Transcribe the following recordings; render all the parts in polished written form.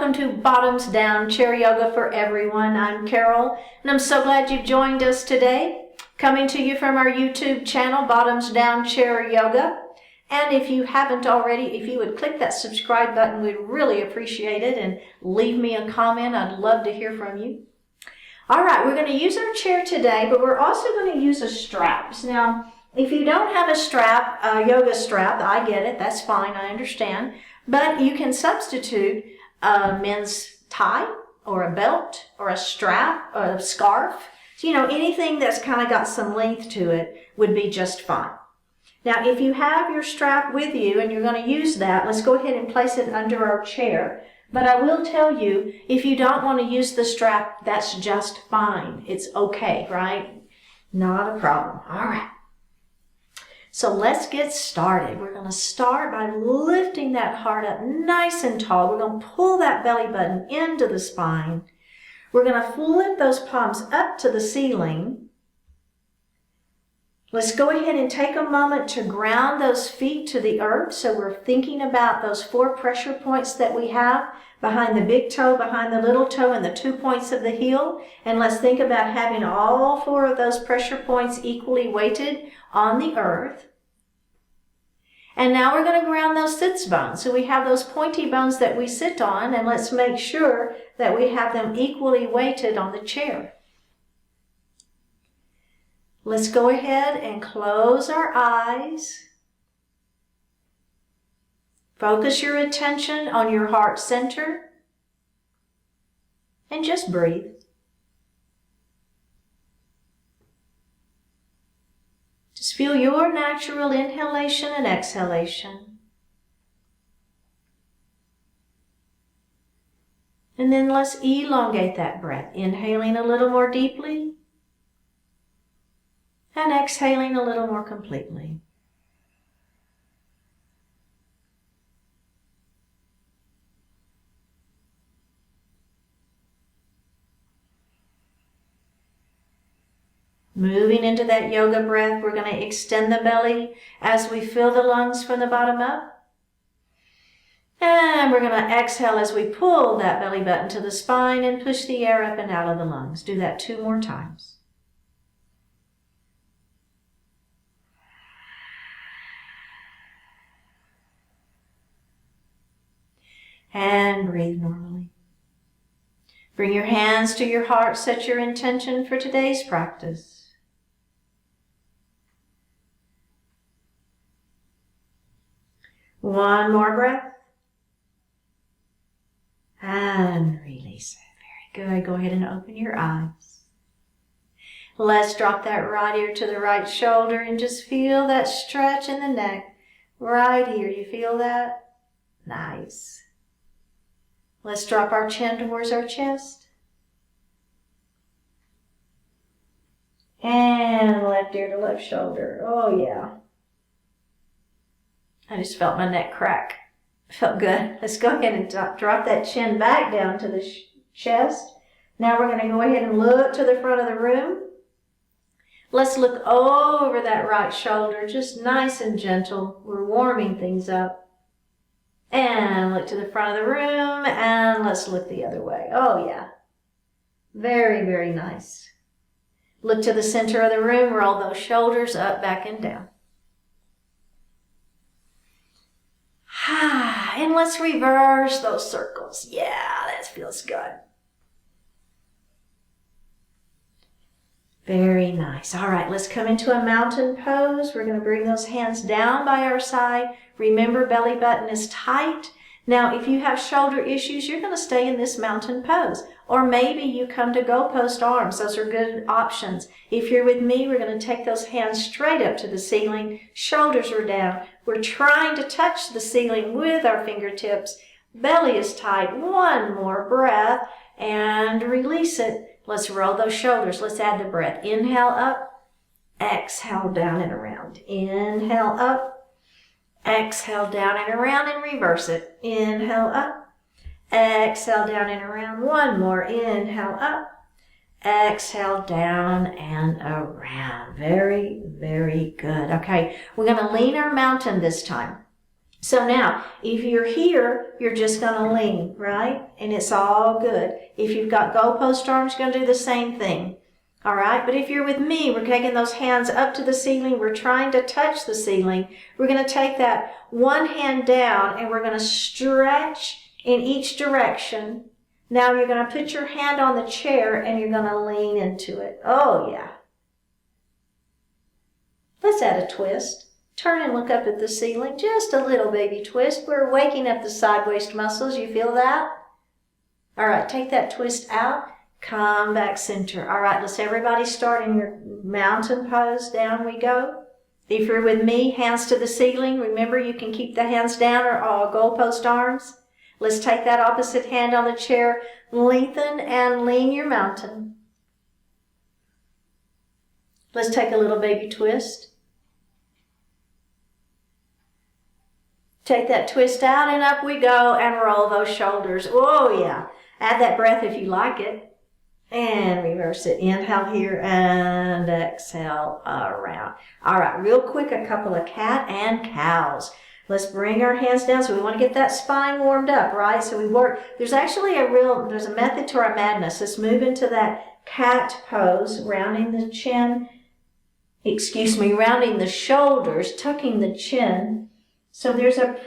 welcome to Bottoms Down Chair Yoga for Everyone. I'm Carol, and I'm so glad you've joined us today. Coming to you from our YouTube channel, Bottoms Down Chair Yoga. And if you haven't already, if you would click that subscribe button, we'd really appreciate it, and leave me a comment. I'd love to hear from you. All right, we're going to use our chair today, but we're also going to use a strap. Now, if you don't have a strap, a yoga strap, I get it. That's fine. I understand. But you can substitute a men's tie or a belt or a strap or a scarf. So, anything that's kind of got some length to it would be just fine. Now, if you have your strap with you and you're going to use that, let's go ahead and place it under our chair. But I will tell you, if you don't want to use the strap, that's just fine. It's okay, right? Not a problem. All right. So let's get started. We're going to start by lifting that heart up nice and tall. We're going to pull that belly button into the spine. We're going to flip those palms up to the ceiling. Let's go ahead and take a moment to ground those feet to the earth. So we're thinking about those 4 pressure points that we have behind the big toe, behind the little toe, and the 2 points of the heel. And let's think about having all 4 of those pressure points equally weighted on the earth. And now we're going to ground those sits bones. So we have those pointy bones that we sit on, and let's make sure that we have them equally weighted on the chair. Let's go ahead and close our eyes. Focus your attention on your heart center and just breathe. Just feel your natural inhalation and exhalation. And then let's elongate that breath, inhaling a little more deeply and exhaling a little more completely. Moving into that yoga breath, we're going to extend the belly as we fill the lungs from the bottom up. And we're going to exhale as we pull that belly button to the spine and push the air up and out of the lungs. Do that 2 more times. And breathe normally. Bring your hands to your heart. Set your intention for today's practice. One more breath. And release it. Very good. Go ahead and open your eyes. Let's drop that right ear to the right shoulder and just feel that stretch in the neck. Right here. You feel that? Nice. Let's drop our chin towards our chest. And left ear to left shoulder. Oh, yeah. I just felt my neck crack. Felt good. Let's go ahead and drop that chin back down to the chest. Now we're going to go ahead and look to the front of the room. Let's look over that right shoulder, just nice and gentle. We're warming things up. And look to the front of the room, and let's look the other way. Oh, yeah. Very, very nice. Look to the center of the room, roll those shoulders up, back, and down. And let's reverse those circles. Yeah, that feels good. Very nice. All right, let's come into a mountain pose. We're going to bring those hands down by our side. Remember, belly button is tight. Now, if you have shoulder issues, you're going to stay in this mountain pose. Or maybe you come to GoHPO arms. Those are good options. If you're with me, we're going to take those hands straight up to the ceiling. Shoulders are down. We're trying to touch the ceiling with our fingertips. Belly is tight. One more breath and release it. Let's roll those shoulders. Let's add the breath. Inhale up. Exhale down and around. Inhale up. Exhale down and around, and reverse it. Inhale up. Exhale down and around. One more. Inhale up. Exhale down and around. Very, very good. Okay, we're going to lean our mountain this time. So now, if you're here, you're just going to lean, right? And it's all good. If you've got goalpost arms, you're going to do the same thing. All right, but if you're with me, we're taking those hands up to the ceiling. We're trying to touch the ceiling. We're going to take that one hand down and we're going to stretch in each direction. Now you're going to put your hand on the chair and you're going to lean into it. Oh, yeah. Let's add a twist. Turn and look up at the ceiling. Just a little baby twist. We're waking up the side waist muscles. You feel that? All right, take that twist out. Come back center. All right, let's everybody start in your mountain pose. Down we go. If you're with me, hands to the ceiling. Remember, you can keep the hands down or goalpost arms. Let's take that opposite hand on the chair. Lengthen and lean your mountain. Let's take a little baby twist. Take that twist out and up we go and roll those shoulders. Oh yeah. Add that breath if you like it. And reverse it. Inhale here and exhale around. All right, real quick, a couple of cat and cows. Let's bring our hands down. So we want to get that spine warmed up, right? So we work. There's actually there's a method to our madness. Let's move into that cat pose, rounding the chin. Rounding the shoulders, tucking the chin. So there's okay,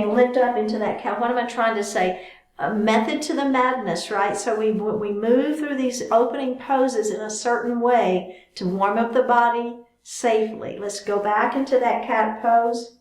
lift up into that cow. What am I trying to say? A method to the madness, right? So we move through these opening poses in a certain way to warm up the body safely. Let's go back into that cat pose.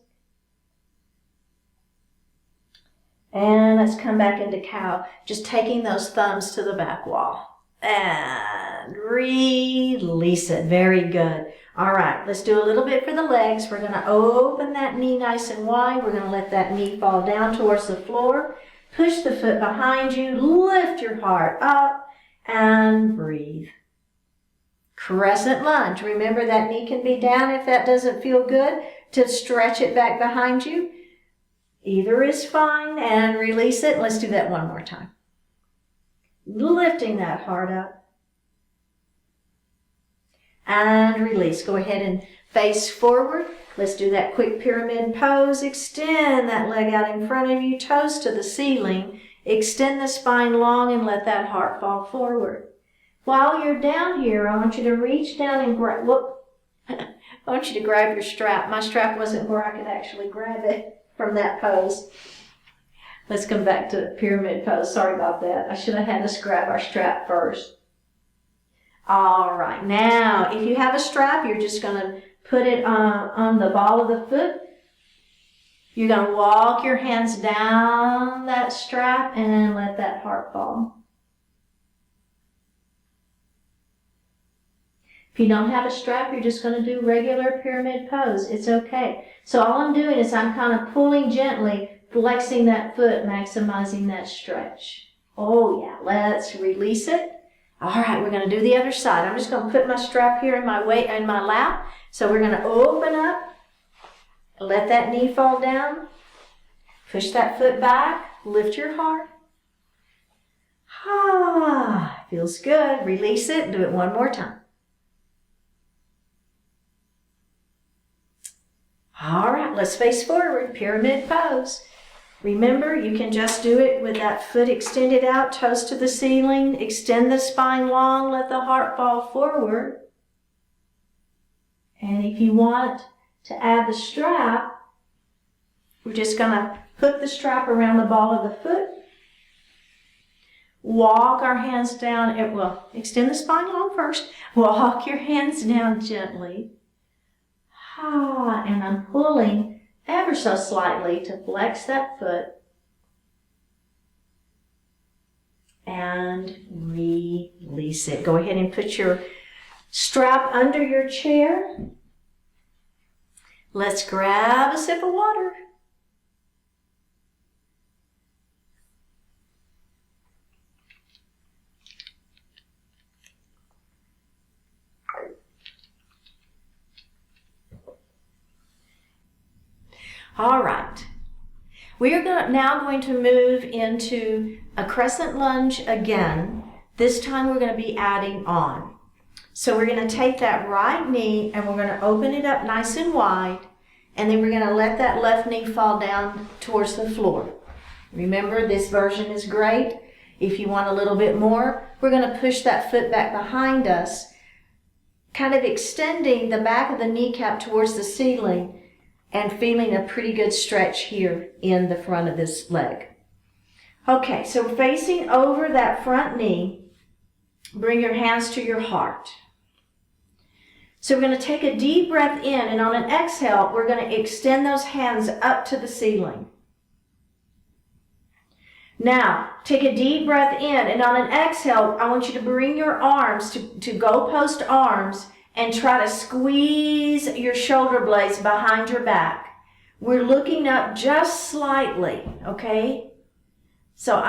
And let's come back into cow. Just taking those thumbs to the back wall. And release it. Very good. All right, let's do a little bit for the legs. We're going to open that knee nice and wide. We're going to let that knee fall down towards the floor. Push the foot behind you. Lift your heart up and breathe. Crescent lunge. Remember that knee can be down if that doesn't feel good. To stretch it back behind you. Either is fine, and release it. Let's do that one more time. Lifting that heart up. And release. Go ahead and face forward. Let's do that quick pyramid pose. Extend that leg out in front of you, toes to the ceiling. Extend the spine long and let that heart fall forward. While you're down here, I want you to reach down and grab, I want you to grab your strap. My strap wasn't where I could actually grab it from that pose. Let's come back to pyramid pose. Sorry about that. I should have had us grab our strap first. All right. Now, if you have a strap, you're just going to put it on the ball of the foot. You're going to walk your hands down that strap and let that heart fall. If you don't have a strap, you're just going to do regular pyramid pose. It's okay. So all I'm doing is I'm kind of pulling gently, flexing that foot, maximizing that stretch. Oh yeah, let's release it. All right, we're going to do the other side. I'm just going to put my strap here in my lap. So we're going to open up, let that knee fall down, push that foot back, lift your heart. Ah, feels good. Release it. Do it one more time. All right, let's face forward, pyramid pose. Remember, you can just do it with that foot extended out, toes to the ceiling. Extend the spine long, let the heart fall forward. And if you want to add the strap, we're just going to hook the strap around the ball of the foot. Walk our hands down, extend the spine long first. Walk your hands down gently. And I'm pulling ever so slightly to flex that foot. And release it. Go ahead and put your strap under your chair. Let's grab a sip of water. All right, we are now going to move into a crescent lunge again. This time we're going to be adding on. So we're going to take that right knee and we're going to open it up nice and wide, and then we're going to let that left knee fall down towards the floor. Remember, this version is great. If you want a little bit more, we're going to push that foot back behind us, kind of extending the back of the kneecap towards the ceiling and feeling a pretty good stretch here in the front of this leg. Okay, so facing over that front knee, bring your hands to your heart. So we're going to take a deep breath in, and on an exhale, we're going to extend those hands up to the ceiling. Now, take a deep breath in, and on an exhale, I want you to bring your arms to GoHPO arms and try to squeeze your shoulder blades behind your back. We're looking up just slightly, okay? So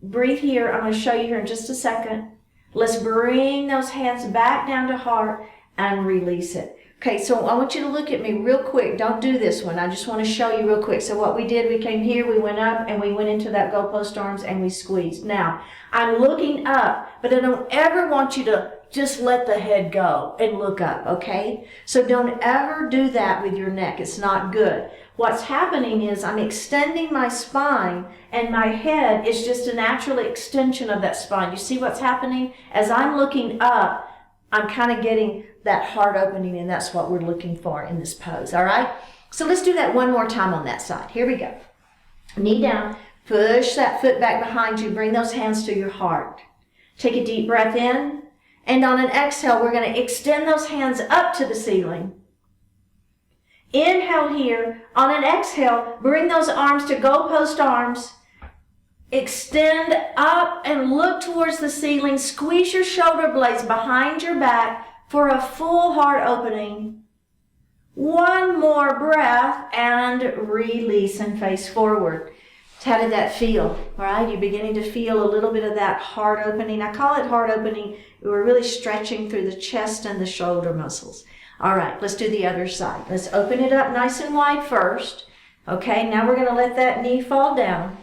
breathe here. I'm going to show you here in just a second. Let's bring those hands back down to heart and release it. Okay, so I want you to look at me real quick. Don't do this one. I just want to show you real quick. So what we did, we came here, we went up, and we went into that GoHPO arms, and we squeezed. Now, I'm looking up, but I don't ever want you to just let the head go and look up, okay? So don't ever do that with your neck. It's not good. What's happening is I'm extending my spine, and my head is just a natural extension of that spine. You see what's happening? As I'm looking up, I'm kind of getting that heart opening, and that's what we're looking for in this pose, all right? So let's do that one more time on that side. Here we go. Knee down, push that foot back behind you, bring those hands to your heart. Take a deep breath in, and on an exhale, we're going to extend those hands up to the ceiling. Inhale here. On an exhale, bring those arms to GoHPO arms. Extend up and look towards the ceiling. Squeeze your shoulder blades behind your back for a full heart opening. One more breath and release and face forward. How did that feel? All right, you're beginning to feel a little bit of that heart opening. I call it heart opening. We're really stretching through the chest and the shoulder muscles. All right, let's do the other side. Let's open it up nice and wide first. Okay, now we're going to let that knee fall down.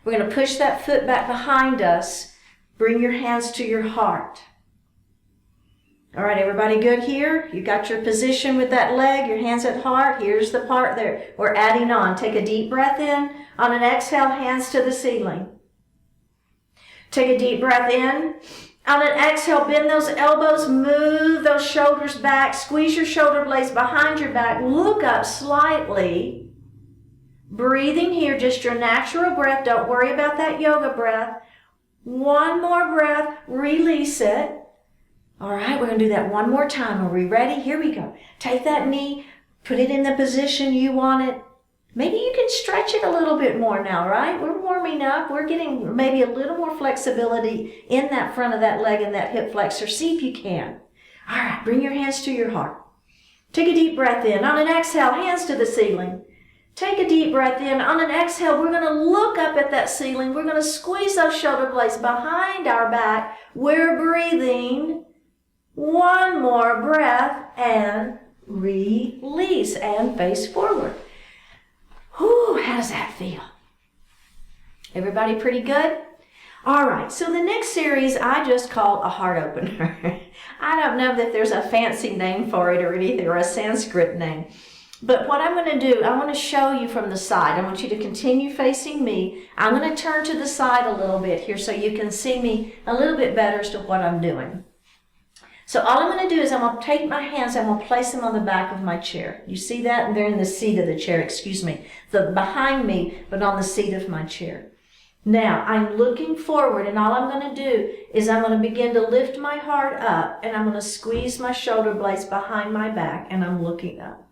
We're going to push that foot back behind us. Bring your hands to your heart. All right, everybody good here? You got your position with that leg, your hands at heart. Here's the part there. We're adding on. Take a deep breath in. On an exhale, hands to the ceiling. Take a deep breath in. On an exhale, bend those elbows, move those shoulders back, squeeze your shoulder blades behind your back, look up slightly. Breathing here, just your natural breath. Don't worry about that yoga breath. One more breath, release it. All right, we're going to do that one more time. Are we ready? Here we go. Take that knee, put it in the position you want it. Maybe you can stretch it a little bit more now, right? We're warming up. We're getting maybe a little more flexibility in that front of that leg and that hip flexor. See if you can. All right, bring your hands to your heart. Take a deep breath in. On an exhale, hands to the ceiling. Take a deep breath in. On an exhale, we're going to look up at that ceiling. We're going to squeeze those shoulder blades behind our back. We're breathing. One more breath and release and face forward. Whew, how does that feel? Everybody pretty good? All right, so the next series I just call a heart opener. I don't know if there's a fancy name for it or anything, or a Sanskrit name. But what I'm going to do, I want to show you from the side. I want you to continue facing me. I'm going to turn to the side a little bit here so you can see me a little bit better as to what I'm doing. So all I'm going to do is I'm going to take my hands, I'm going to place them on the back of my chair. You see that? And they're in the seat of the chair, excuse me. Behind me, but on the seat of my chair. Now, I'm looking forward, and all I'm going to do is I'm going to begin to lift my heart up, and I'm going to squeeze my shoulder blades behind my back, and I'm looking up.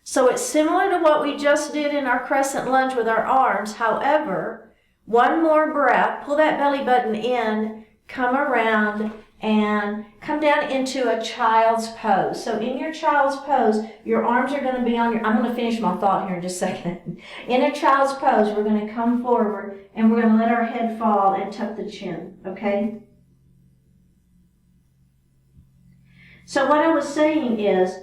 So it's similar to what we just did in our crescent lunge with our arms. However, one more breath, pull that belly button in, come around, and come down into a child's pose. So in your child's pose, your arms are going to be on your, I'm going to finish my thought here in just a second. In a child's pose, we're going to come forward and we're going to let our head fall and tuck the chin, okay? So what I was saying is,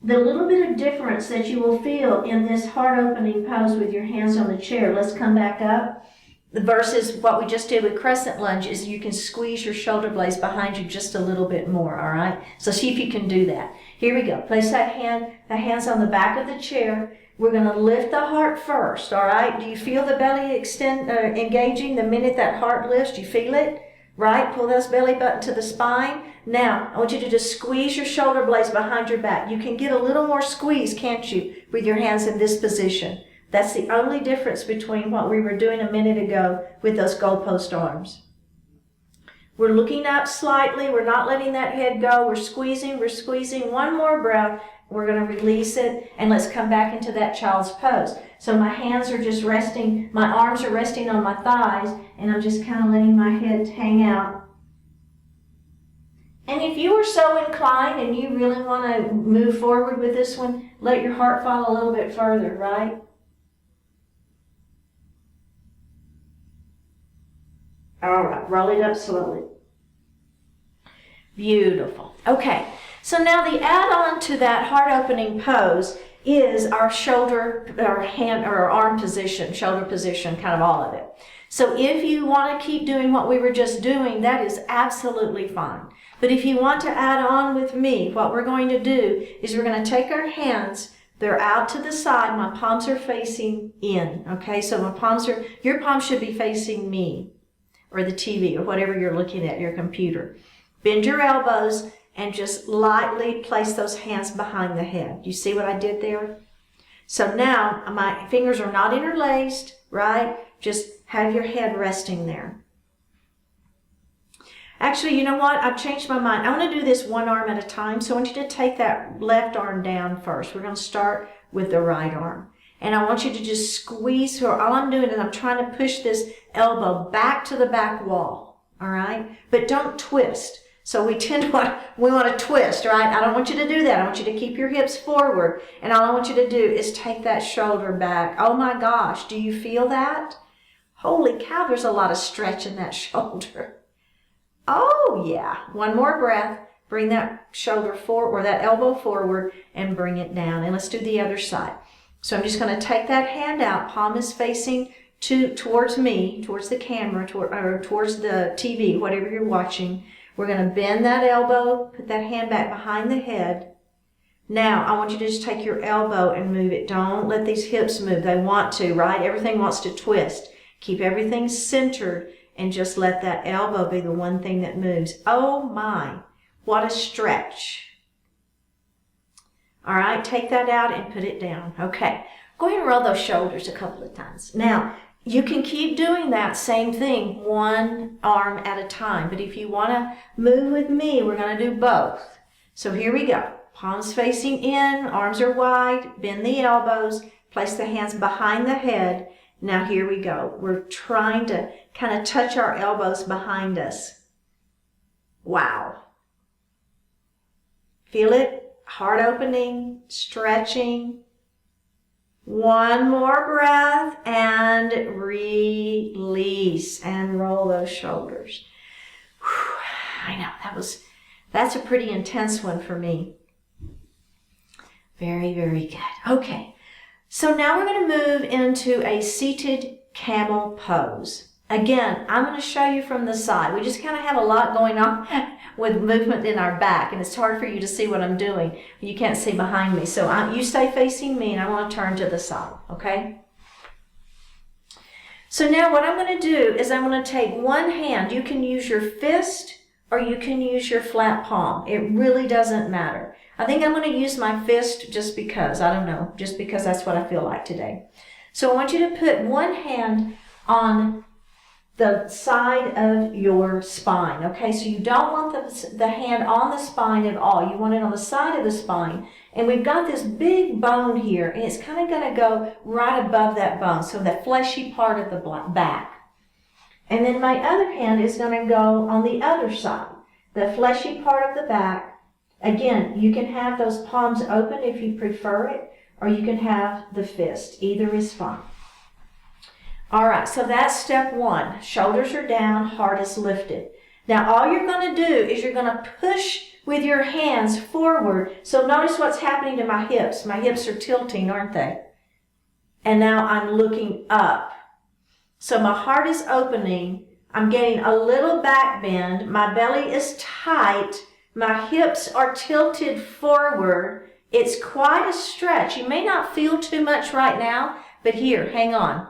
the little bit of difference that you will feel in this heart opening pose with your hands on the chair, let's come back up. versus what we just did with crescent lunge is you can squeeze your shoulder blades behind you just a little bit more, all right? So see if you can do that. Here we go. Place the hands on the back of the chair. We're going to lift the heart first, all right? Do you feel the belly engaging the minute that heart lifts? Do you feel it? Right? Pull those belly button to the spine. Now, I want you to just squeeze your shoulder blades behind your back. You can get a little more squeeze, can't you, with your hands in this position? That's the only difference between what we were doing a minute ago with those goalpost arms. We're looking up slightly. We're not letting that head go. We're squeezing. One more breath. We're going to release it, and let's come back into that child's pose. So my hands are just resting, my arms are resting on my thighs, and I'm just kind of letting my head hang out. And if you are so inclined and you really want to move forward with this one, let your heart fall a little bit further, right? All right, roll it up slowly. Beautiful. Okay. So now the add-on to that heart-opening pose is our shoulder, our hand, or our arm position, shoulder position, kind of all of it. So if you want to keep doing what we were just doing, that is absolutely fine. But if you want to add on with me, what we're going to do is we're going to take our hands, they're out to the side, my palms are facing in, okay? So your palms should be facing me, or the TV, or whatever you're looking at, your computer. Bend your elbows, and just lightly place those hands behind the head. You see what I did there? So now my fingers are not interlaced, right? Just have your head resting there. Actually, you know what? I've changed my mind. I want to do this one arm at a time. So I want you to take that left arm down first. We're going to start with the right arm. And I want you to just squeeze. So all I'm doing is I'm trying to push this elbow back to the back wall. All right? But don't twist. So we want to twist, right? I don't want you to do that. I want you to keep your hips forward. And all I want you to do is take that shoulder back. Oh my gosh, do you feel that? Holy cow, there's a lot of stretch in that shoulder. Oh yeah. One more breath. Bring that shoulder forward, or that elbow forward, and bring it down. And let's do the other side. So I'm just going to take that hand out. Palm is facing towards me, towards the camera, or towards the TV, whatever you're watching. We're going to bend that elbow, put that hand back behind the head. Now, I want you to just take your elbow and move it. Don't let these hips move. They want to, right? Everything wants to twist. Keep everything centered and just let that elbow be the one thing that moves. Oh my, what a stretch. All right, take that out and put it down. Okay, go ahead and roll those shoulders a couple of times. Now, you can keep doing that same thing, one arm at a time. But if you want to move with me, we're going to do both. So here we go. Palms facing in, arms are wide, bend the elbows, place the hands behind the head. Now here we go. We're trying to kind of touch our elbows behind us. Wow. Feel it? Heart opening, stretching. One more breath and release and roll those shoulders. Whew, I know that's a pretty intense one for me. Very, very good. Okay, so now we're going to move into a seated camel pose. Again, I'm going to show you from the side. We just kind of have a lot going on with movement in our back, and it's hard for you to see what I'm doing. You can't see behind me. So you stay facing me, and I want to turn to the side, okay? So now what I'm going to do is I'm going to take one hand. You can use your fist or you can use your flat palm. It really doesn't matter. I think I'm going to use my fist just because, I don't know, just because that's what I feel like today. So I want you to put one hand on the side of your spine, okay? So you don't want the hand on the spine at all. You want it on the side of the spine. And we've got this big bone here, and it's kind of going to go right above that bone, so the fleshy part of the back. And then my other hand is going to go on the other side, the fleshy part of the back. Again, you can have those palms open if you prefer it, or you can have the fist. Either is fine. All right, so that's step one. Shoulders are down, heart is lifted. Now all you're going to do is you're going to push with your hands forward. So notice what's happening to my hips. My hips are tilting, aren't they? And now I'm looking up. So my heart is opening. I'm getting a little back bend. My belly is tight. My hips are tilted forward. It's quite a stretch. You may not feel too much right now, but here, hang on.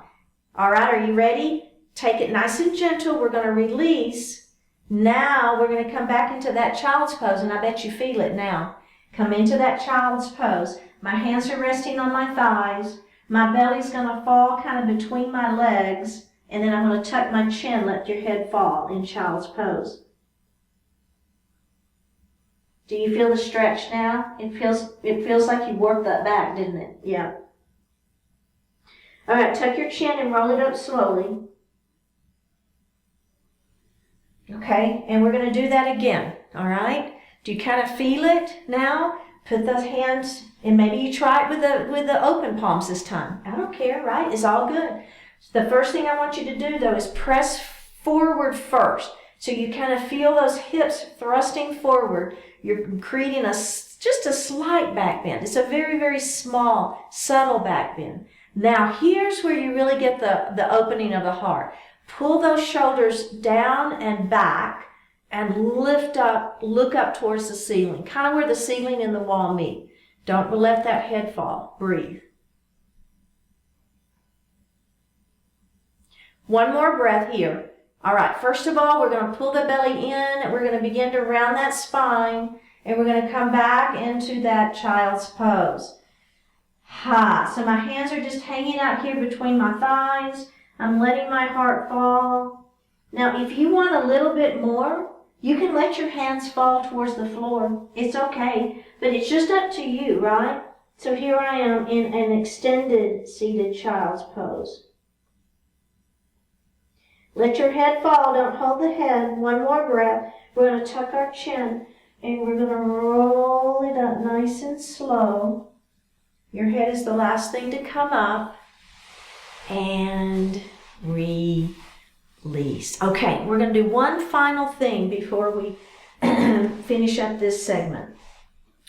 All right, are you ready? Take it nice and gentle. We're going to release. Now we're going to come back into that child's pose, and I bet you feel it now. Come into that child's pose. My hands are resting on my thighs. My belly's going to fall kind of between my legs, and then I'm going to tuck my chin, let your head fall in child's pose. Do you feel the stretch now? It feels like you worked that back, didn't it? Yeah. All right, tuck your chin and roll it up slowly. Okay, and we're going to do that again, all right? Do you kind of feel it now? Put those hands, and maybe you try it with the open palms this time. I don't care, right? It's all good. So the first thing I want you to do, though, is press forward first. So you kind of feel those hips thrusting forward. You're creating just a slight back bend. It's a very, very small, subtle back bend. Now, here's where you really get the opening of the heart. Pull those shoulders down and back and lift up, look up towards the ceiling, kind of where the ceiling and the wall meet. Don't let that head fall. Breathe. One more breath here. All right, first of all, we're going to pull the belly in, and we're going to begin to round that spine, and we're going to come back into that child's pose. So my hands are just hanging out here between my thighs. I'm letting my heart fall. Now, if you want a little bit more, you can let your hands fall towards the floor. It's okay, but it's just up to you, right? So here I am in an extended seated child's pose. Let your head fall. Don't hold the head. One more breath. We're going to tuck our chin, and we're going to roll it up nice and slow. Your head is the last thing to come up. And release. Okay, we're going to do one final thing before we finish up this segment.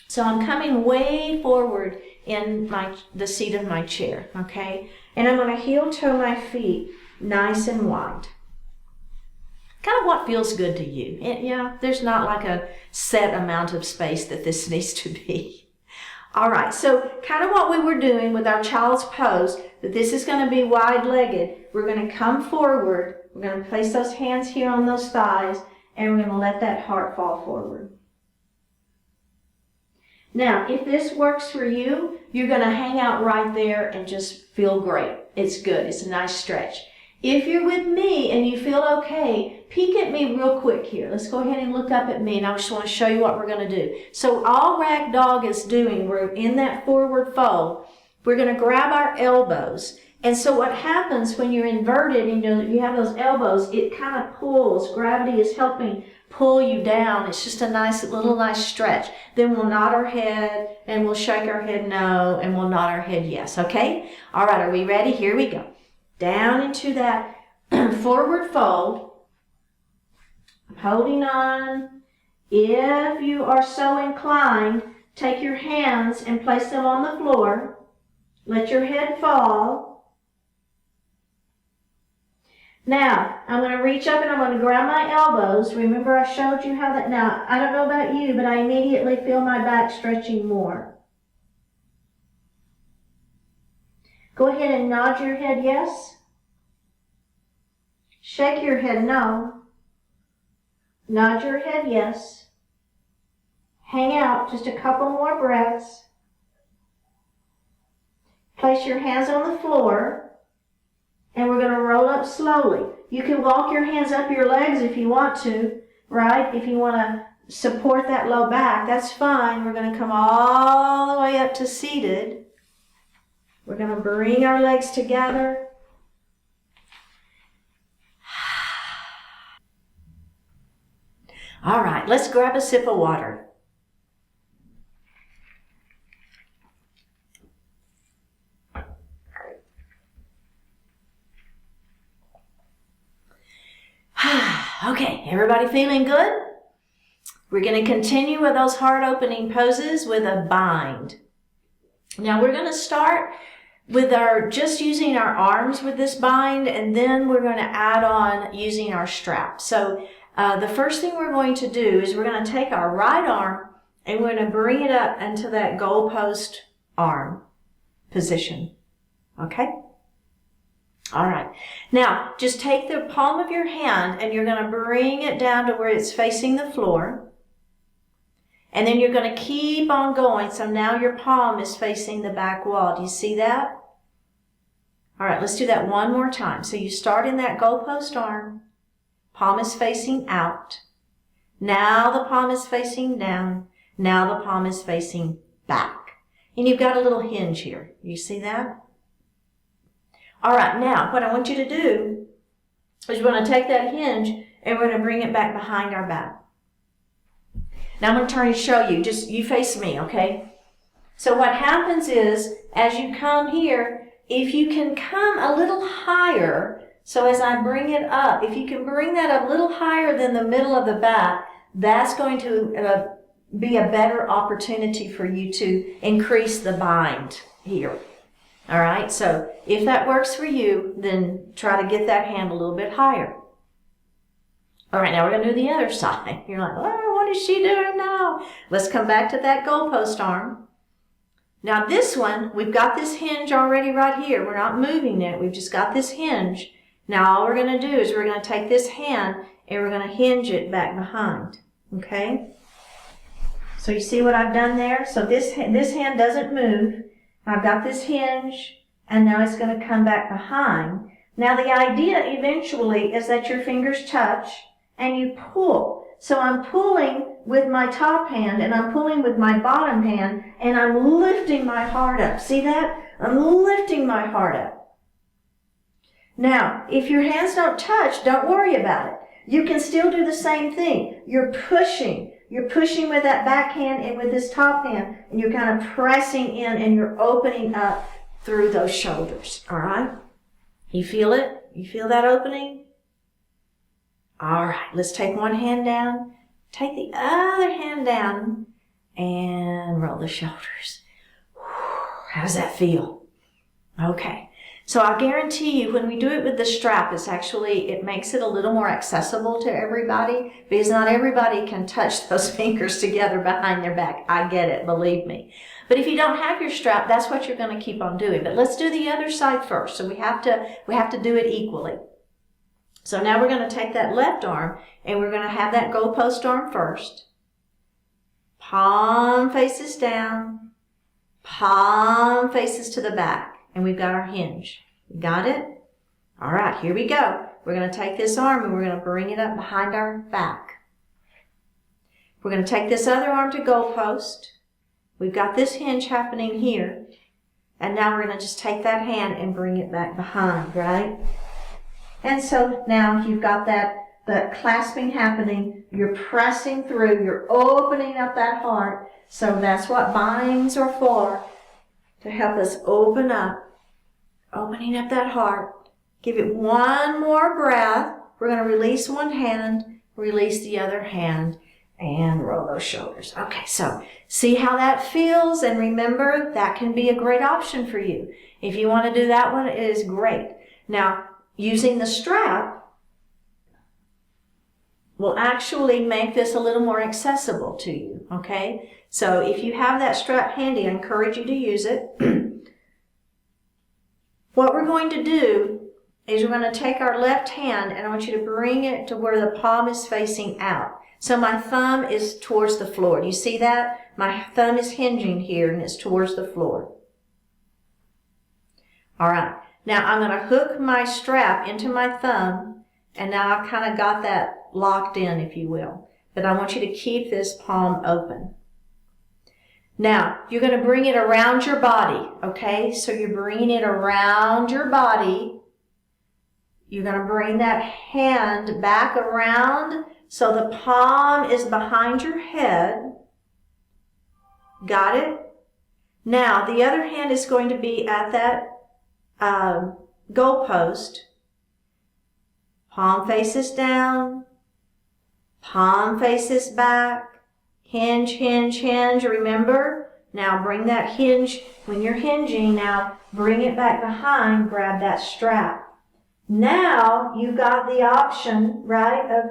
So I'm coming way forward in the seat of my chair, okay? And I'm going to heel toe my feet nice and wide. Kind of what feels good to you. There's not like a set amount of space that this needs to be. All right, so kind of what we were doing with our child's pose, that this is going to be wide-legged. We're going to come forward. We're going to place those hands here on those thighs, and we're going to let that heart fall forward. Now, if this works for you, you're going to hang out right there and just feel great. It's good. It's a nice stretch. If you're with me and you feel okay, peek at me real quick here. Let's go ahead and look up at me, and I just want to show you what we're going to do. So all Rag Dog is doing, we're in that forward fold. We're going to grab our elbows. And so what happens when you're inverted and you have those elbows, it kind of pulls. Gravity is helping pull you down. It's just a nice stretch. Then we'll nod our head, and we'll shake our head no, and we'll nod our head yes, okay? All right, are we ready? Here we go. Down into that forward fold. I'm holding on. If you are so inclined, take your hands and place them on the floor. Let your head fall. Now, I'm going to reach up and I'm going to grab my elbows. Remember, I showed you how that. Now, I don't know about you, but I immediately feel my back stretching more. Go ahead and nod your head yes. Shake your head no. Nod your head yes. Hang out just a couple more breaths. Place your hands on the floor, and we're going to roll up slowly. You can walk your hands up your legs if you want to, right? If you want to support that low back, that's fine. We're going to come all the way up to seated. We're going to bring our legs together. All right, let's grab a sip of water. Okay, everybody feeling good? We're going to continue with those heart opening poses with a bind. Now we're going to start with our just using our arms with this bind, and then we're going to add on using our strap. So the first thing we're going to do is we're going to take our right arm and we're going to bring it up into that goalpost arm position. Okay? All right. Now, just take the palm of your hand and you're going to bring it down to where it's facing the floor. And then you're going to keep on going. So now your palm is facing the back wall. Do you see that? All right, let's do that one more time. So you start in that goalpost arm. Palm is facing out. Now the palm is facing down. Now the palm is facing back. And you've got a little hinge here. You see that? All right, now what I want you to do is we're going to take that hinge and we're going to bring it back behind our back. Now I'm going to turn and show you. Just you face me, okay? So what happens is, as you come here, if you can come a little higher, so as I bring it up, if you can bring that a little higher than the middle of the back, that's going to be a better opportunity for you to increase the bind here. All right, so if that works for you, then try to get that hand a little bit higher. All right, now we're going to do the other side. You're like, oh, what is she doing now? Let's come back to that goalpost arm. Now this one, we've got this hinge already right here. We're not moving it. We've just got this hinge. Now all we're going to do is we're going to take this hand and we're going to hinge it back behind. Okay? So you see what I've done there? So this hand doesn't move. I've got this hinge and now it's going to come back behind. Now the idea eventually is that your fingers touch and you pull. So I'm pulling with my top hand and I'm pulling with my bottom hand and I'm lifting my heart up. See that? I'm lifting my heart up. Now, if your hands don't touch, don't worry about it. You can still do the same thing. You're pushing. You're pushing with that back hand and with this top hand, and you're kind of pressing in and you're opening up through those shoulders. All right? You feel it? You feel that opening? All right, let's take one hand down, take the other hand down, and roll the shoulders. How does that feel? Okay, so I guarantee you when we do it with the strap, it makes it a little more accessible to everybody because not everybody can touch those fingers together behind their back. I get it, believe me. But if you don't have your strap, that's what you're going to keep on doing. But let's do the other side first. So we have to do it equally. So now we're going to take that left arm and we're going to have that goalpost arm first. Palm faces down. Palm faces to the back. And we've got our hinge. Got it? All right, here we go. We're going to take this arm and we're going to bring it up behind our back. We're going to take this other arm to goalpost. We've got this hinge happening here. And now we're going to just take that hand and bring it back behind, right? And so now you've got the clasping happening. You're pressing through. You're opening up that heart. So that's what binds are for, to help us opening up that heart. Give it one more breath. We're going to release one hand, release the other hand, and roll those shoulders. Okay, so see how that feels, and remember that can be a great option for you. If you want to do that one, it is great. Now, using the strap will actually make this a little more accessible to you, okay? So if you have that strap handy, I encourage you to use it. What we're going to do is we're going to take our left hand and I want you to bring it to where the palm is facing out. So my thumb is towards the floor. Do you see that? My thumb is hinging here and it's towards the floor. All right. Now I'm going to hook my strap into my thumb, and now I've kind of got that locked in, if you will. But I want you to keep this palm open. Now, you're going to bring it around your body, okay? So you're bringing it around your body. You're going to bring that hand back around so the palm is behind your head. Got it? Now, the other hand is going to be at that goalpost. Palm faces down. Palm faces back. Hinge, hinge, hinge. Remember, Now bring that hinge, when you're hinging, now bring it back behind, grab that strap. Now you've got the option, right, of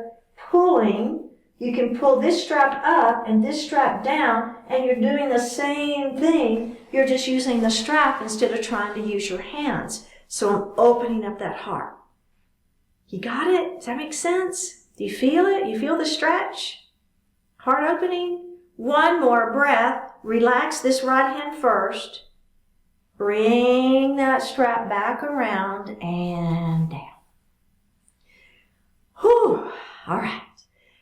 pulling. You can pull this strap up and this strap down, and you're doing the same thing. You're just using the strap instead of trying to use your hands. So I'm opening up that heart. You got it? Does that make sense? Do you feel it? You feel the stretch? Heart opening? One more breath. Relax this right hand first. Bring that strap back around and down. Whew. All right.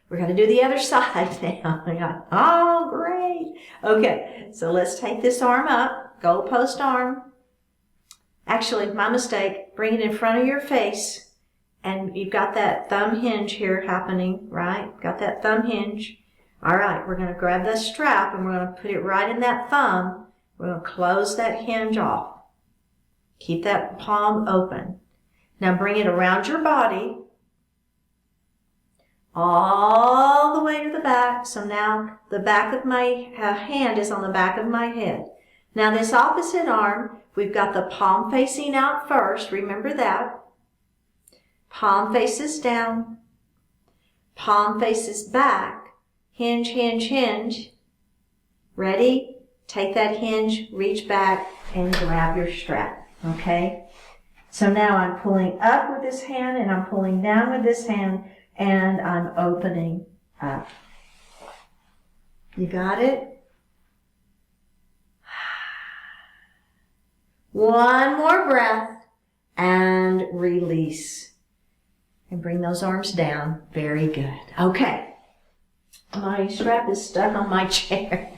We're going to do the other side now. Oh, great. Okay, so let's take this arm up. GoHPO arm. Actually, my mistake. Bring it in front of your face. And you've got that thumb hinge here happening, right? Got that thumb hinge. All right, we're going to grab that strap and we're going to put it right in that thumb. We're going to close that hinge off. Keep that palm open. Now bring it around your body. All the way to the back. So now the back of my hand is on the back of my head. Now this opposite arm, we've got the palm facing out first. Remember that. Palm faces down. Palm faces back. Hinge, hinge, hinge. Ready? Take that hinge, reach back, and grab your strap. Okay? So now I'm pulling up with this hand and I'm pulling down with this hand and I'm opening up. You got it? One more breath and release. And bring those arms down. Very good. Okay. My strap is stuck on my chair.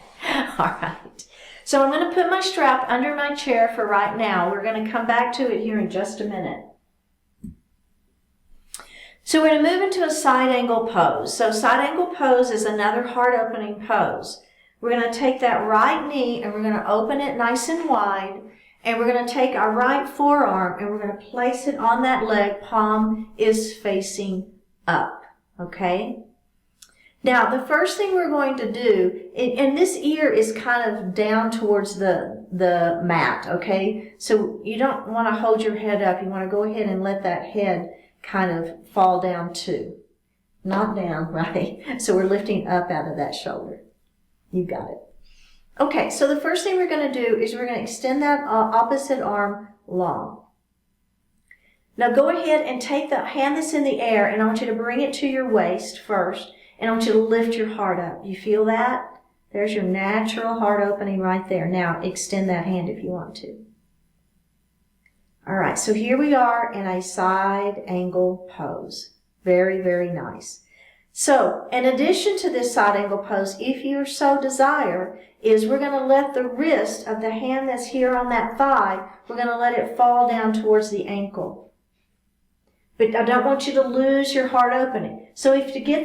All right. So I'm going to put my strap under my chair for right now. We're going to come back to it here in just a minute. So we're going to move into a side angle pose. So side angle pose is another heart opening pose. We're going to take that right knee and we're going to open it nice and wide. And we're going to take our right forearm and we're going to place it on that leg. Palm is facing up. Okay? Now, the first thing we're going to do, and this ear is kind of down towards the mat, okay? So you don't want to hold your head up. You want to go ahead and let that head kind of fall down too. Not down, right? So we're lifting up out of that shoulder. You got it. Okay, so the first thing we're going to do is we're going to extend that opposite arm long. Now go ahead and take the hand that's in the air, and I want you to bring it to your waist first. And I want you to lift your heart up. You feel that? There's your natural heart opening right there. Now, extend that hand if you want to. All right, so here we are in a side angle pose. Very, very nice. So, in addition to this side angle pose, if you so desire, is we're going to let the wrist of the hand that's here on that thigh, we're going to let it fall down towards the ankle. But I don't want you to lose your heart opening. So if you get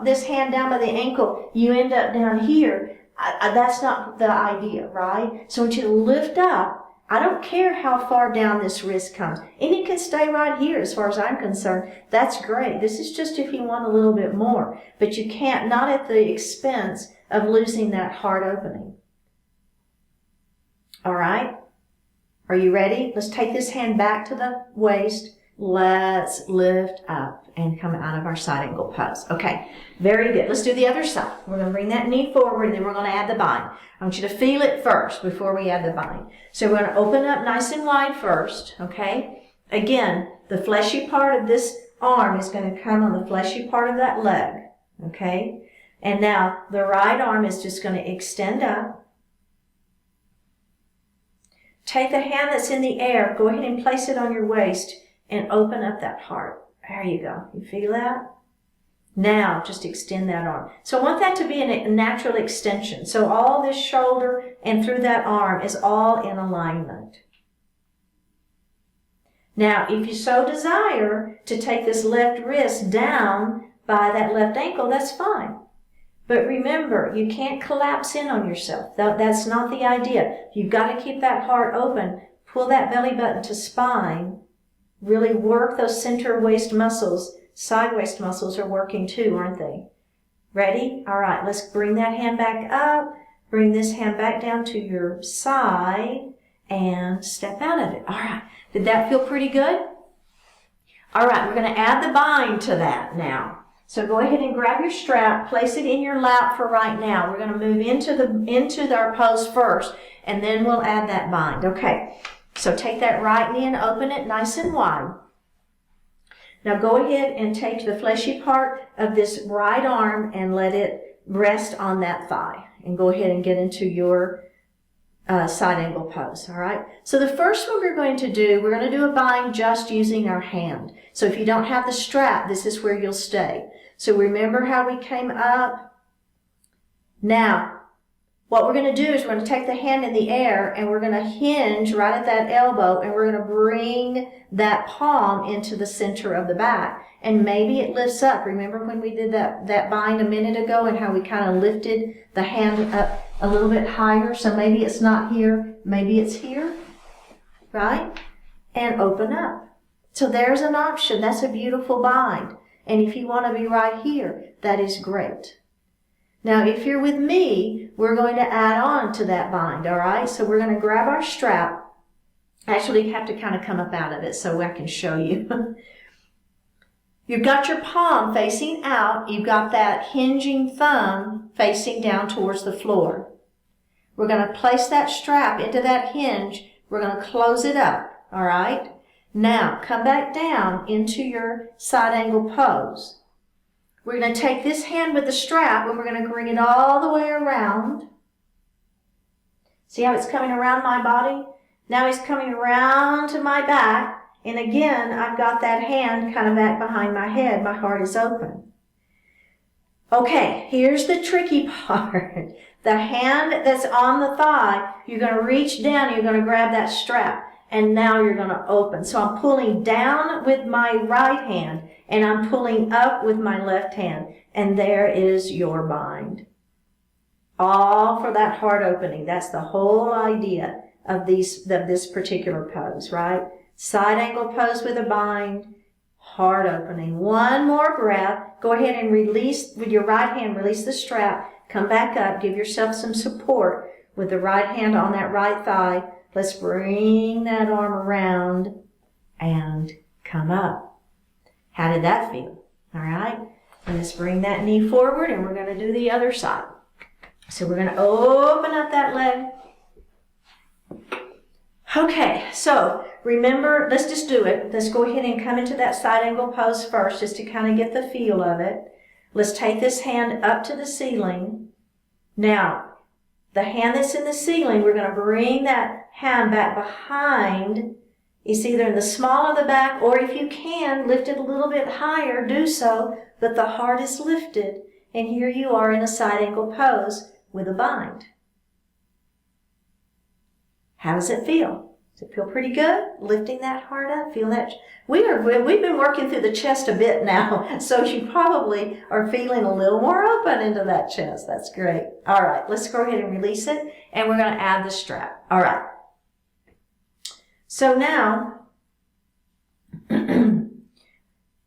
this hand down by the ankle, you end up down here, that's not the idea, right? So I want you to lift up. I don't care how far down this wrist comes. And it can stay right here as far as I'm concerned. That's great. This is just if you want a little bit more. But you can't, not at the expense of losing that heart opening. All right? Are you ready? Let's take this hand back to the waist. Let's lift up and come out of our side angle pose. Okay, very good. Let's do the other side. We're going to bring that knee forward and then we're going to add the bind. I want you to feel it first before we add the bind. So we're going to open up nice and wide first, okay? Again, the fleshy part of this arm is going to come on the fleshy part of that leg, okay? And now the right arm is just going to extend up. Take the hand that's in the air, go ahead and place it on your waist and open up that heart. There you go. You feel that? Now, just extend that arm. So I want that to be a natural extension. So all this shoulder and through that arm is all in alignment. Now, if you so desire to take this left wrist down by that left ankle, that's fine. But remember, you can't collapse in on yourself. That's not the idea. You've got to keep that heart open. Pull that belly button to spine. Really work those center waist muscles. Side waist muscles are working too, aren't they? Ready? All right, let's bring that hand back up. Bring this hand back down to your side and step out of it. All right. Did that feel pretty good? All right, we're going to add the bind to that now. So go ahead and grab your strap, place it in your lap for right now. We're going to move into our pose first, and then we'll add that bind. Okay, so take that right knee and open it nice and wide. Now go ahead and take the fleshy part of this right arm and let it rest on that thigh. And go ahead and get into your side angle pose, all right? So the first one we're going to do a bind just using our hand. So if you don't have the strap, this is where you'll stay. So remember how we came up? Now, what we're going to do is we're going to take the hand in the air and we're going to hinge right at that elbow and we're going to bring that palm into the center of the back. And maybe it lifts up. Remember when we did that bind a minute ago and how we kind of lifted the hand up a little bit higher? So maybe it's not here, maybe it's here, right? And open up. So there's an option. That's a beautiful bind. And if you want to be right here, that is great. Now, if you're with me, we're going to add on to that bind, all right? So we're going to grab our strap. Actually, you have to kind of come up out of it so I can show you. You've got your palm facing out. You've got that hinging thumb facing down towards the floor. We're going to place that strap into that hinge. We're going to close it up, all right? Now, come back down into your side angle pose. We're going to take this hand with the strap and we're going to bring it all the way around. See how it's coming around my body? Now it's coming around to my back. And again, I've got that hand kind of back behind my head. My heart is open. Okay, here's the tricky part. The hand that's on the thigh, you're going to reach down, you're going to grab that strap. And now you're going to open. So I'm pulling down with my right hand and I'm pulling up with my left hand. And there is your bind. All for that heart opening. That's the whole idea of this particular pose, right? Side angle pose with a bind, heart opening. One more breath. Go ahead and release with your right hand, release the strap. Come back up. Give yourself some support with the right hand on that right thigh. Let's bring that arm around and come up. How did that feel? All right. Let's bring that knee forward and we're going to do the other side. So we're going to open up that leg. Okay, so remember, let's just do it. Let's go ahead and come into that side angle pose first just to kind of get the feel of it. Let's take this hand up to the ceiling. Now, the hand that's in the ceiling, we're going to bring that hand back behind. It's either in the small of the back, or if you can, lift it a little bit higher, do so, but the heart is lifted. And here you are in a side angle pose with a bind. How does it feel? Does it feel pretty good? Lifting that heart up, feel that? We've been working through the chest a bit now, so you probably are feeling a little more open into that chest. That's great. All right, let's go ahead and release it, and we're going to add the strap. All right. So now, we're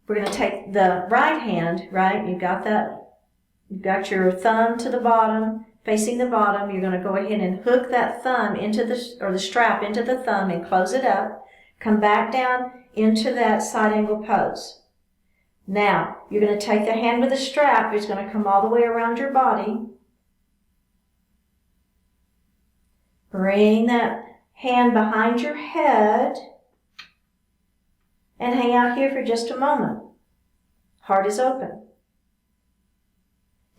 going to take the right hand, right? You've got your thumb to the bottom, facing the bottom. You're going to go ahead and hook that thumb into the strap into the thumb and close it up. Come back down into that side angle pose. Now, you're going to take the hand with the strap. It's going to come all the way around your body. Bring that hand behind your head and hang out here for just a moment. Heart is open.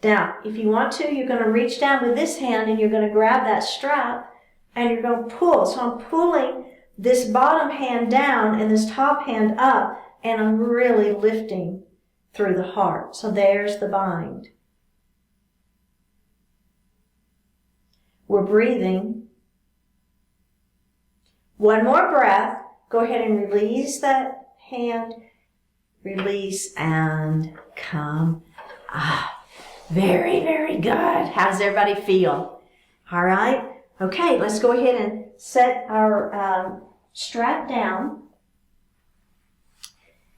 Now, if you want to, you're going to reach down with this hand and you're going to grab that strap and you're going to pull. So I'm pulling this bottom hand down and this top hand up, and I'm really lifting through the heart. So there's the bind. We're breathing. One more breath. Go ahead and release that hand. Release and come. Very, very good. How does everybody feel? All right. Okay, let's go ahead and set our strap down.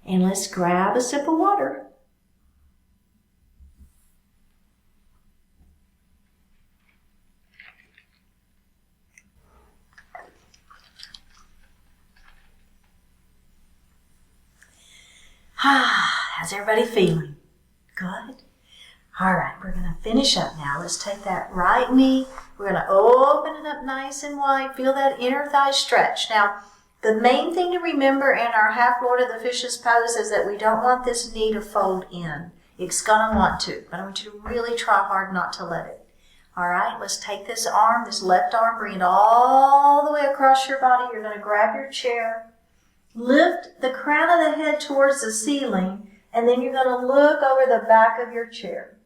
And let's grab a sip of water. How's everybody feeling? Good? All right, we're going to finish up now. Let's take that right knee. We're going to open it up nice and wide. Feel that inner thigh stretch. Now, the main thing to remember in our half Lord of the Fishes pose is that we don't want this knee to fold in. It's going to want to, but I want you to really try hard not to let it. All right, let's take this arm, this left arm, bring it all the way across your body. You're going to grab your chair. Lift the crown of the head towards the ceiling, and then you're going to look over the back of your chair.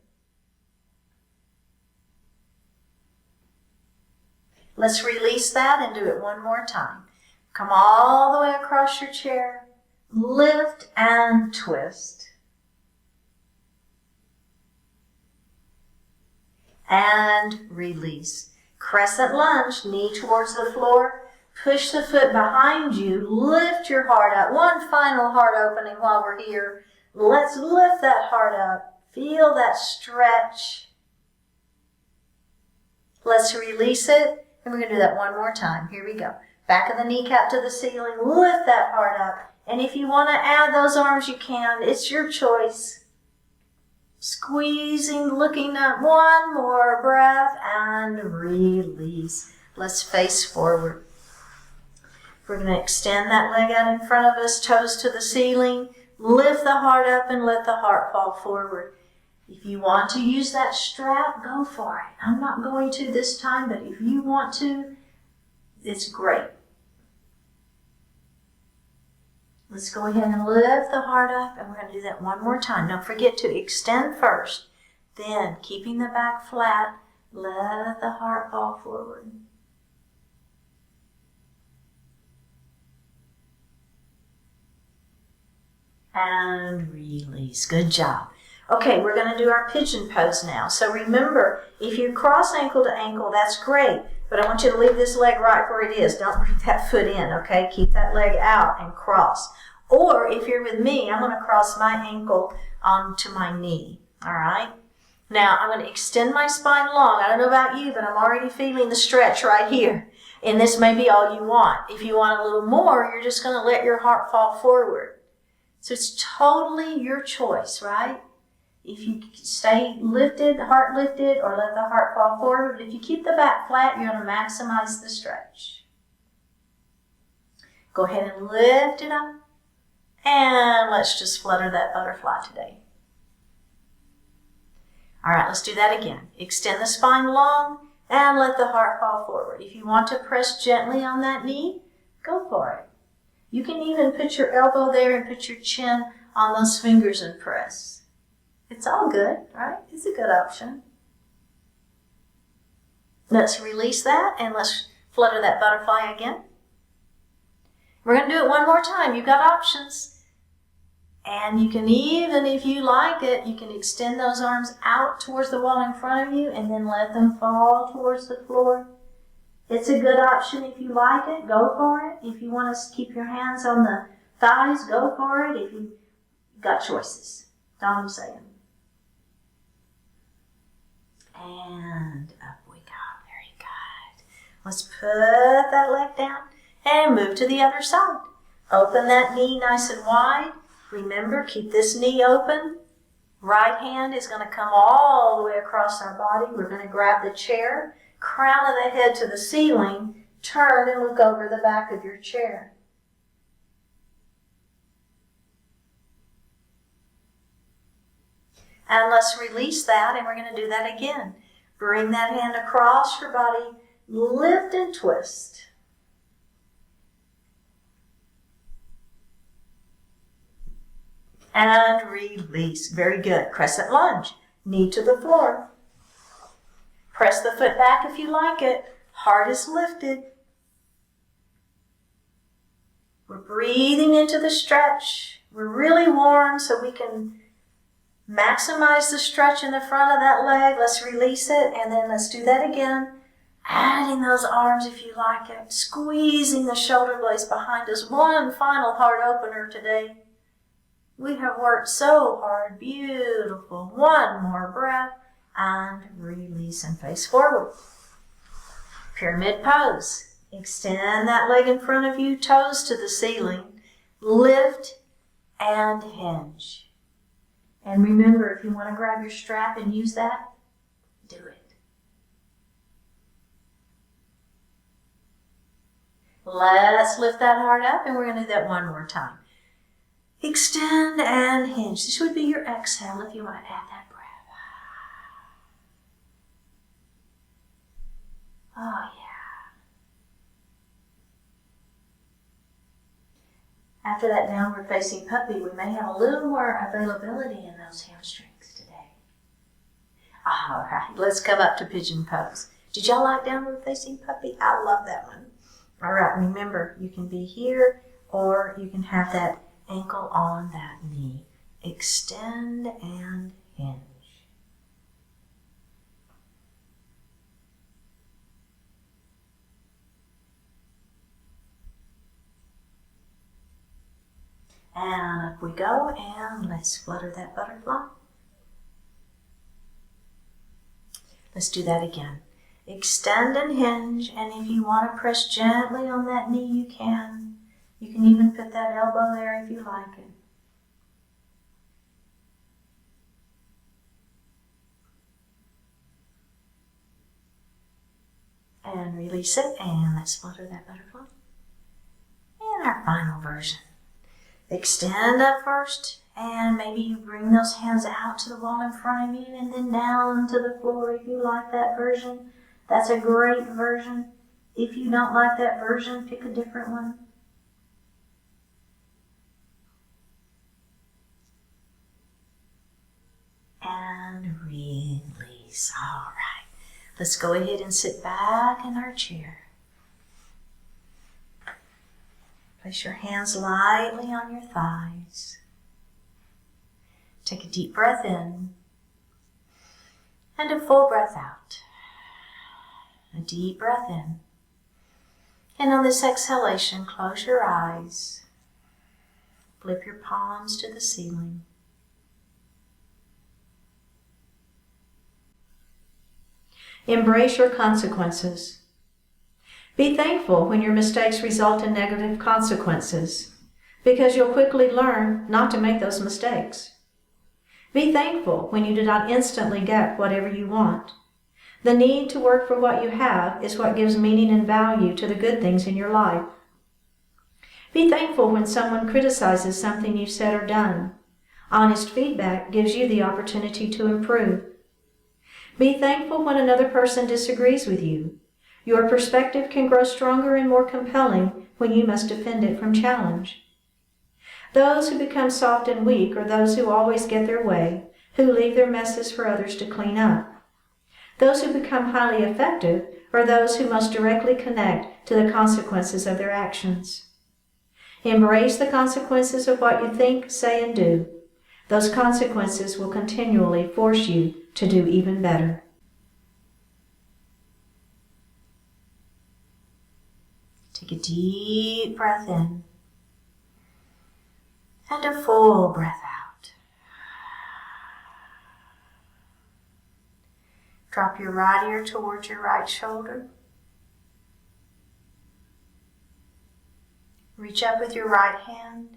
Let's release that and do it one more time. Come all the way across your chair. Lift and twist. And release. Crescent lunge, knee towards the floor. Push the foot behind you. Lift your heart up. One final heart opening while we're here. Let's lift that heart up. Feel that stretch. Let's release it. And we're going to do that one more time. Here we go. Back of the kneecap to the ceiling. Lift that heart up. And if you want to add those arms, you can. It's your choice. Squeezing, looking up. One more breath and release. Let's face forward. We're going to extend that leg out in front of us, toes to the ceiling. Lift the heart up and let the heart fall forward. If you want to use that strap, go for it. I'm not going to this time, but if you want to, it's great. Let's go ahead and lift the heart up, and we're going to do that one more time. Don't forget to extend first. Then, keeping the back flat, let the heart fall forward. And release. Good job. Okay, we're going to do our pigeon pose now. So remember, if you cross ankle to ankle, that's great. But I want you to leave this leg right where it is. Don't bring that foot in, okay? Keep that leg out and cross. Or if you're with me, I'm going to cross my ankle onto my knee, all right? Now, I'm going to extend my spine long. I don't know about you, but I'm already feeling the stretch right here. And this may be all you want. If you want a little more, you're just going to let your heart fall forward. So it's totally your choice, right? If you stay lifted, heart lifted, or let the heart fall forward. If you keep the back flat, you're going to maximize the stretch. Go ahead and lift it up. And let's just flutter that butterfly today. All right, let's do that again. Extend the spine long and let the heart fall forward. If you want to press gently on that knee, go for it. You can even put your elbow there and put your chin on those fingers and press. It's all good, right? It's a good option. Let's release that and let's flutter that butterfly again. We're going to do it one more time. You've got options. And you can even, if you like it, you can extend those arms out towards the wall in front of you and then let them fall towards the floor. It's a good option if you like it. Go for it. If you want to keep your hands on the thighs, go for it. If you've got choices. That's all I'm saying. And up we go. Very good. Let's put that leg down and move to the other side. Open that knee nice and wide. Remember, keep this knee open. Right hand is going to come all the way across our body. We're going to grab the chair, crown of the head to the ceiling, turn and look over the back of your chair. And let's release that, and we're going to do that again. Bring that hand across your body, lift and twist. And release. Very good. Crescent lunge. Knee to the floor. Press the foot back if you like it. Heart is lifted. We're breathing into the stretch. We're really warm so we can maximize the stretch in the front of that leg. Let's release it and then let's do that again. Adding those arms if you like it. Squeezing the shoulder blades behind us. One final heart opener today. We have worked so hard. Beautiful. One more breath and release and face forward. Pyramid pose. Extend that leg in front of you, toes to the ceiling. Lift and hinge. And remember, if you want to grab your strap and use that, do it. Let's lift that heart up, and we're going to do that one more time. Extend and hinge. This would be your exhale if you want to add that breath. Oh, yeah. After that downward facing puppy, we may have a little more availability in those hamstrings today. All right, let's come up to pigeon pose. Did y'all like downward facing puppy? I love that one. All right, remember, you can be here or you can have that ankle on that knee. Extend and hinge. And up we go, and let's flutter that butterfly. Let's do that again. Extend and hinge, and if you want to press gently on that knee, you can. You can even put that elbow there if you like it. And release it, and let's flutter that butterfly. And our final version. Extend up first, and maybe you bring those hands out to the wall in front of you and then down to the floor if you like that version. That's a great version. If you don't like that version, pick a different one. And release. All right. Let's go ahead and sit back in our chair. Place your hands lightly on your thighs. Take a deep breath in and a full breath out. A deep breath in. And on this exhalation, close your eyes. Flip your palms to the ceiling. Embrace your consequences. Be thankful when your mistakes result in negative consequences, because you'll quickly learn not to make those mistakes. Be thankful when you do not instantly get whatever you want. The need to work for what you have is what gives meaning and value to the good things in your life. Be thankful when someone criticizes something you've said or done. Honest feedback gives you the opportunity to improve. Be thankful when another person disagrees with you. Your perspective can grow stronger and more compelling when you must defend it from challenge. Those who become soft and weak are those who always get their way, who leave their messes for others to clean up. Those who become highly effective are those who most directly connect to the consequences of their actions. Embrace the consequences of what you think, say, and do. Those consequences will continually force you to do even better. Take a deep breath in and a full breath out. Drop your right ear towards your right shoulder. Reach up with your right hand.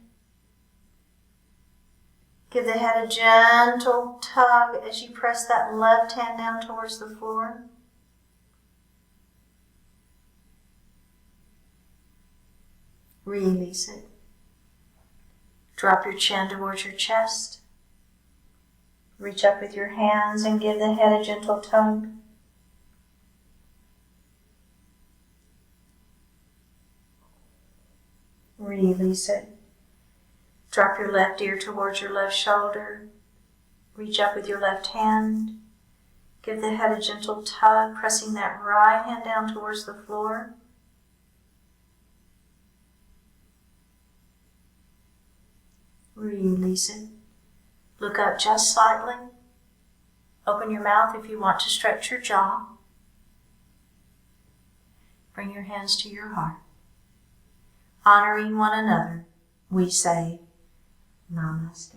Give the head a gentle tug as you press that left hand down towards the floor. Release it. Drop your chin towards your chest. Reach up with your hands and give the head a gentle tug. Release it. Drop your left ear towards your left shoulder. Reach up with your left hand. Give the head a gentle tug, pressing that right hand down towards the floor. Release it. Look up just slightly. Open your mouth if you want to stretch your jaw. Bring your hands to your heart. Honoring one another, we say Namaste.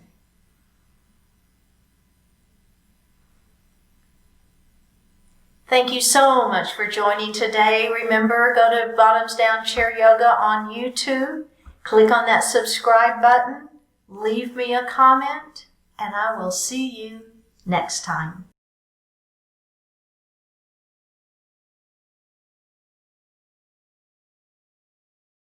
Thank you so much for joining today. Remember, go to Bottoms Down Chair Yoga on YouTube. Click on that subscribe button. Leave me a comment. and I will see you next time.